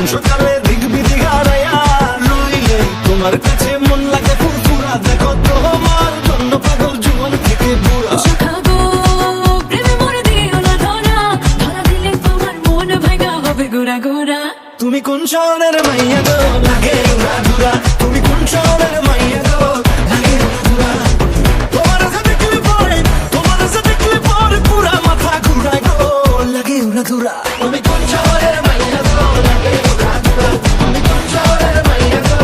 সকালে দেখবি দিঘারায়া রইলে তোমার কাছে মন লাগে ফুরফুরা দেখো তোমার জন্য পাগল জীবন থেকে বুড়া তুমি কোন শহরের মাইয়া গো লাগে উড়াধুরা তুমি কোন শহরের মাইয়া গো লাগে উড়াধুরা তোমার সাথে দেখলে পরে পুরা মাথা ঘুরায় গো লাগে উড়াধুরা তুমি কোন শহরের মাইয়া গো লাগে উড়াধুরা তুমি কোন শহরের মাইয়া গো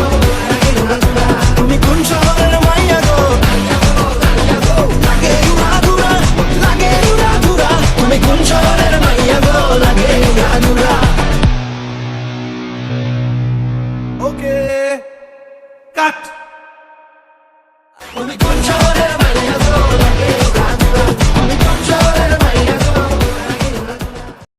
লাগে উড়াধুরা তুমি কোন শহরের মাইয়া গো লাগে উড়াধুরা লাগে উড়াধুরা তুমি কোন শহরের মাইয়া গো লাগে উড়াধুরা Okay, cut. When we go to